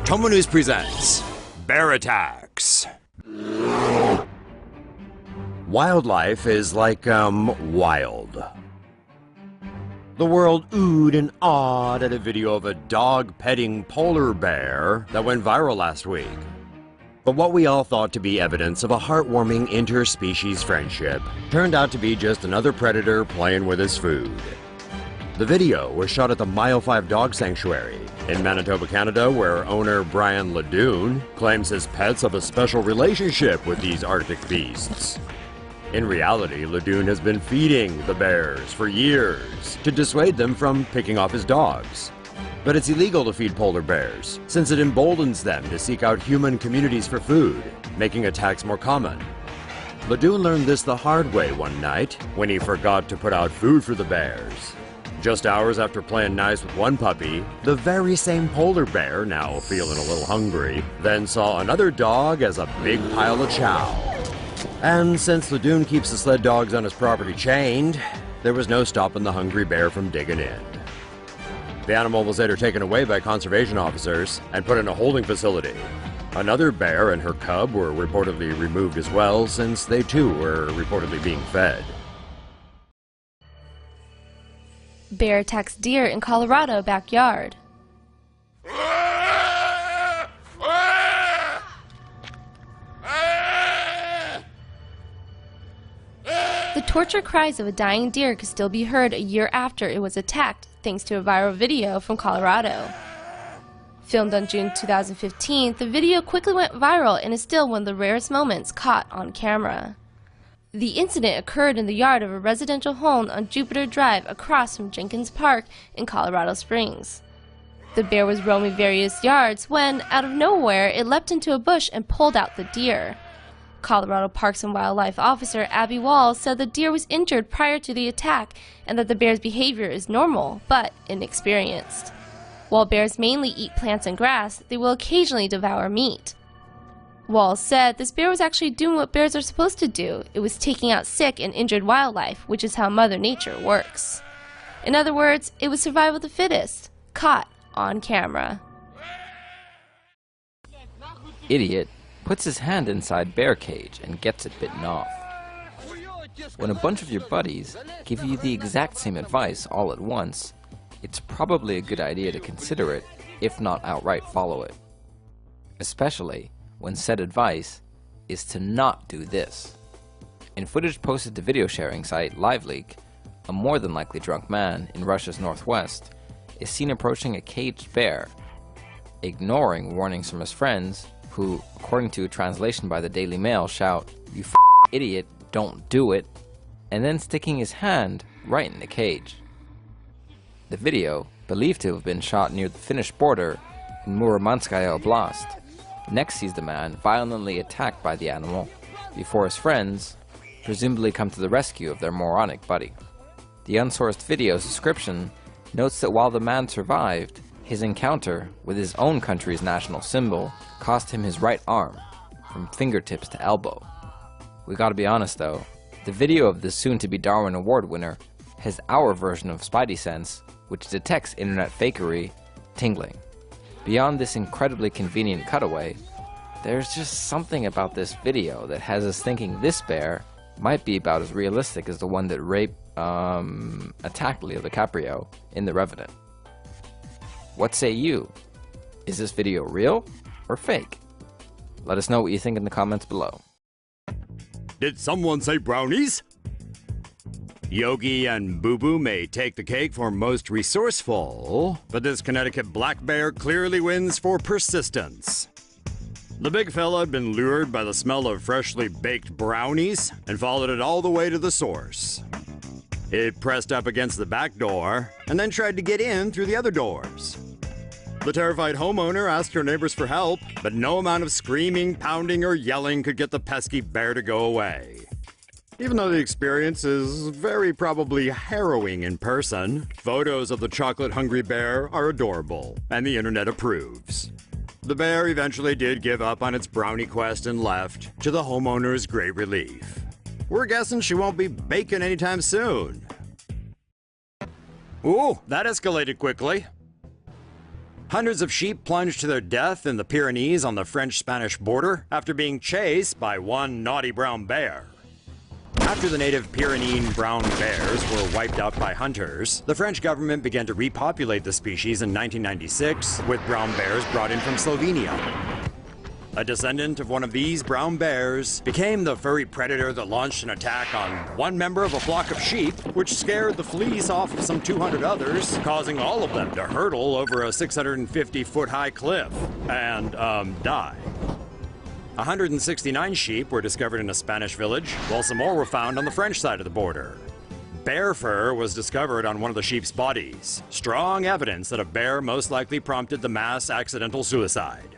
TomoNews presents Bear Attacks. Wildlife is like, wild. The world oohed and awed at a video of a dog-petting polar bear that went viral last week. But what we all thought to be evidence of a heartwarming interspecies friendship turned out to be just another predator playing with his food. The video was shot at the Mile 5 Dog Sanctuary in Manitoba, Canada, where owner Brian Ledoux claims his pets have a special relationship with these Arctic beasts. In reality, Ledoux has been feeding the bears for years to dissuade them from picking off his dogs. But it's illegal to feed polar bears, since it emboldens them to seek out human communities for food, making attacks more common. Ledoux learned this the hard way one night when he forgot to put out food for the bears. Just hours after playing nice with one puppy, the very same polar bear, now feeling a little hungry, then saw another dog as a big pile of chow. And since Ledoux keeps the sled dogs on his property chained, there was no stopping the hungry bear from digging in. The animal was later taken away by conservation officers and put in a holding facility. Another bear and her cub were reportedly removed as well, since they too were reportedly being fed. Bear attacks deer in Colorado backyard. The torture cries of a dying deer could still be heard a year after it was attacked, thanks to a viral video from Colorado. Filmed on June 2015, the video quickly went viral and is still one of the rarest moments caught on camera. The incident occurred in the yard of a residential home on Jupiter Drive across from Jenkins Park in Colorado Springs. The bear was roaming various yards when, out of nowhere, it leapt into a bush and pulled out the deer. Colorado Parks and Wildlife Officer Abby Walls said the deer was injured prior to the attack and that the bear's behavior is normal, but inexperienced. While bears mainly eat plants and grass, they will occasionally devour meat. Walls said this bear was actually doing what bears are supposed to do. It was taking out sick and injured wildlife, which is how Mother Nature works. In other words, it was survival of the fittest, caught on camera. Idiot puts his hand inside bear cage and gets it bitten off. When a bunch of your buddies give you the exact same advice all at once, it's probably a good idea to consider it, if not outright follow it. Especially when said advice is to not do this. In footage posted to video sharing site LiveLeak, a more than likely drunk man in Russia's northwest is seen approaching a caged bear, ignoring warnings from his friends who, according to a translation by the Daily Mail, shout, "You f***ing idiot, don't do it," and then sticking his hand right in the cage. The video, believed to have been shot near the Finnish border in Murmanskaya Oblast, next sees the man violently attacked by the animal before his friends presumably come to the rescue of their moronic buddy. The unsourced video's description notes that while the man survived, his encounter with his own country's national symbol cost him his right arm, from fingertips to elbow. We gotta be honest though, the video of this soon-to-be Darwin Award winner has our version of Spidey Sense, which detects internet fakery, tingling. Beyond this incredibly convenient cutaway, there's just something about this video that has us thinking this bear might be about as realistic as the one that attacked Leo DiCaprio in The Revenant. What say you? Is this video real or fake? Let us know what you think in the comments below. Did someone say brownies? Yogi and Boo-Boo may take the cake for most resourceful, but this Connecticut black bear clearly wins for persistence. The big fella had been lured by the smell of freshly baked brownies and followed it all the way to the source. It pressed up against the back door and then tried to get in through the other doors. The terrified homeowner asked her neighbors for help, but no amount of screaming, pounding, or yelling could get the pesky bear to go away. Even though the experience is very probably harrowing in person, photos of the chocolate-hungry bear are adorable, and the internet approves. The bear eventually did give up on its brownie quest and left, to the homeowner's great relief. We're guessing she won't be baking anytime soon. Ooh, that escalated quickly. Hundreds of sheep plunged to their death in the Pyrenees on the French-Spanish border after being chased by one naughty brown bear. After the native Pyrenean brown bears were wiped out by hunters, the French government began to repopulate the species in 1996 with brown bears brought in from Slovenia. A descendant of one of these brown bears became the furry predator that launched an attack on one member of a flock of sheep, which scared the fleece off of some 200 others, causing all of them to hurtle over a 650-foot-high cliff and, die. 169 sheep were discovered in a Spanish village, while some more were found on the French side of the border. Bear fur was discovered on one of the sheep's bodies, strong evidence that a bear most likely prompted the mass accidental suicide.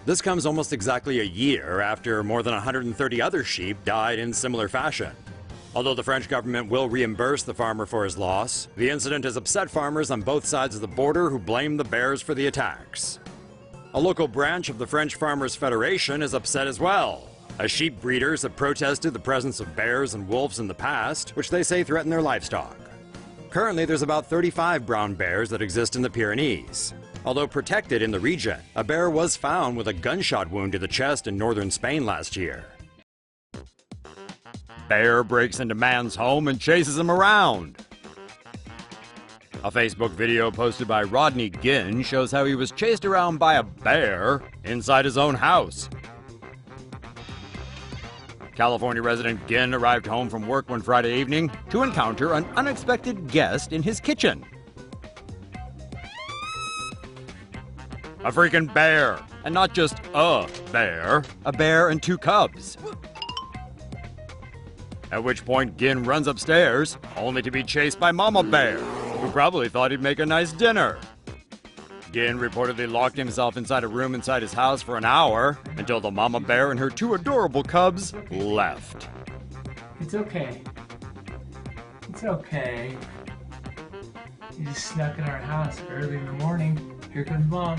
This comes almost exactly a year after more than 130 other sheep died in similar fashion. Although the French government will reimburse the farmer for his loss, the incident has upset farmers on both sides of the border who blame the bears for the attacks. A local branch of the French Farmers Federation is upset as well, as sheep breeders have protested the presence of bears and wolves in the past, which they say threaten their livestock. Currently, there's about 35 brown bears that exist in the Pyrenees. Although protected in the region, a bear was found with a gunshot wound to the chest in northern Spain last year. Bear breaks into man's home and chases him around. A Facebook video posted by Rodney Ginn shows how he was chased around by a bear inside his own house. California resident Ginn arrived home from work one Friday evening to encounter an unexpected guest in his kitchen. A freaking bear, and not just a bear and two cubs. At which point Ginn runs upstairs, only to be chased by Mama Bear, who probably thought he'd make a nice dinner. Ginn reportedly locked himself inside a room inside his house for an hour until the Mama Bear and her two adorable cubs left. It's okay. It's okay. You just snuck in our house early in the morning. Here comes Mom.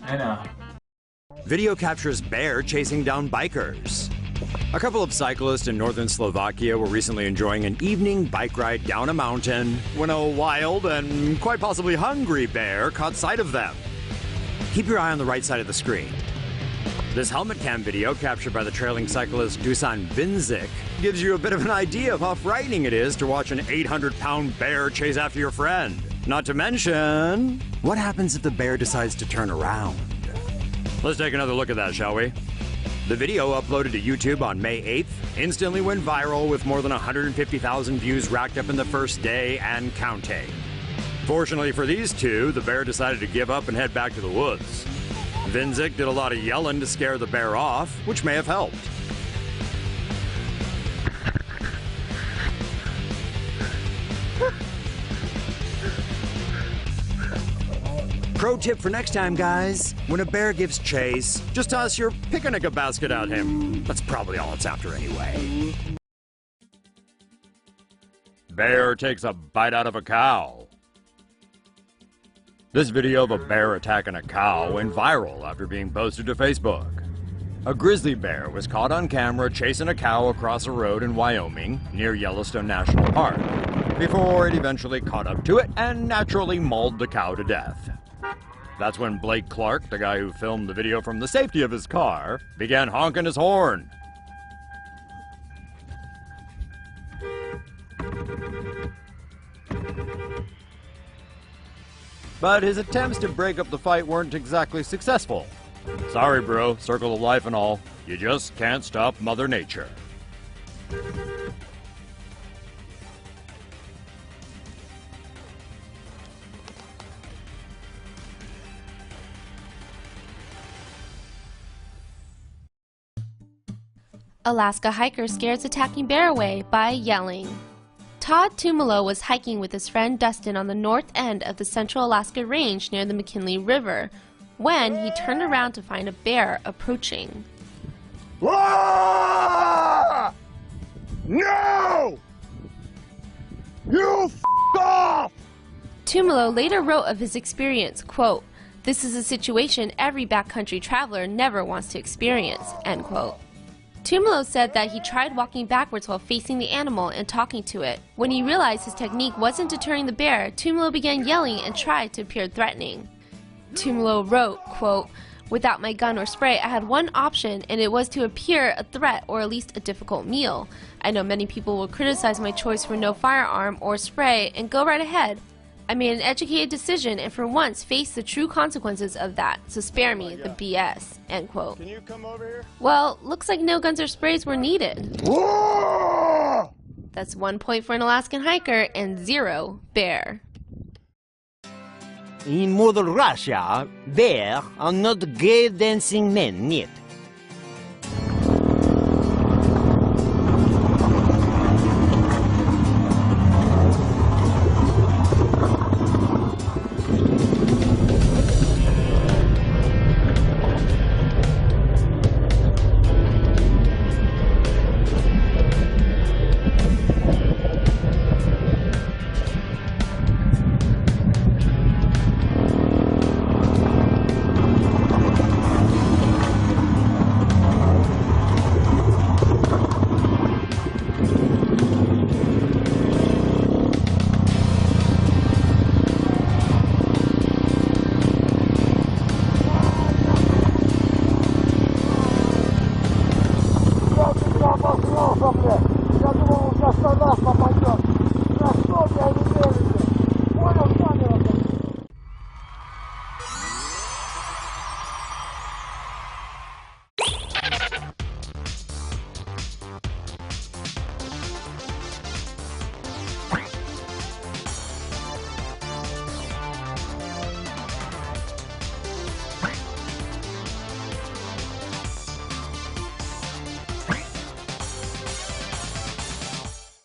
I know. Video captures bear chasing down bikers. A couple of cyclists in northern Slovakia were recently enjoying an evening bike ride down a mountain when a wild and quite possibly hungry bear caught sight of them. Keep your eye on the right side of the screen. This helmet cam video, captured by the trailing cyclist Dusan Vinzik, gives you a bit of an idea of how frightening it is to watch an 800-pound bear chase after your friend. Not to mention, what happens if the bear decides to turn around? Let's take another look at that, shall we? The video, uploaded to YouTube on May 8th, instantly went viral with more than 150,000 views racked up in the first day and counting. Fortunately for these two, the bear decided to give up and head back to the woods. Vinzik did a lot of yelling to scare the bear off, which may have helped. Pro tip for next time, guys. When a bear gives chase, just toss your picnic basket at him. That's probably all it's after anyway. Bear takes a bite out of a cow. This video of a bear attacking a cow went viral after being posted to Facebook. A grizzly bear was caught on camera chasing a cow across a road in Wyoming near Yellowstone National Park, before it eventually caught up to it and naturally mauled the cow to death. That's when Blake Clark, the guy who filmed the video from the safety of his car, began honking his horn. But his attempts to break up the fight weren't exactly successful. Sorry, bro, circle of life and all. You just can't stop Mother Nature. Alaska hiker scares attacking bear away by yelling. Todd Tumalo was hiking with his friend Dustin on the north end of the Central Alaska Range near the McKinley River when he turned around to find a bear approaching. Ah! No! You f*** off! Tumalo later wrote of his experience, quote, "This is a situation every backcountry traveler never wants to experience," end quote. Tumalo said that he tried walking backwards while facing the animal and talking to it. When he realized his technique wasn't deterring the bear, Tumalo began yelling and tried to appear threatening. Tumalo wrote, quote, "Without my gun or spray, I had one option, and it was to appear a threat or at least a difficult meal. I know many people will criticize my choice for no firearm or spray, and go right ahead. I made an educated decision and for once faced the true consequences of that, so spare me the BS." End quote. Can you come over here? Well, looks like no guns or sprays were needed. That's 1 point for an Alaskan hiker and 0 bear. In Mother Russia, bears are not gay dancing men yet. Я думал, у тебя штанах попадет.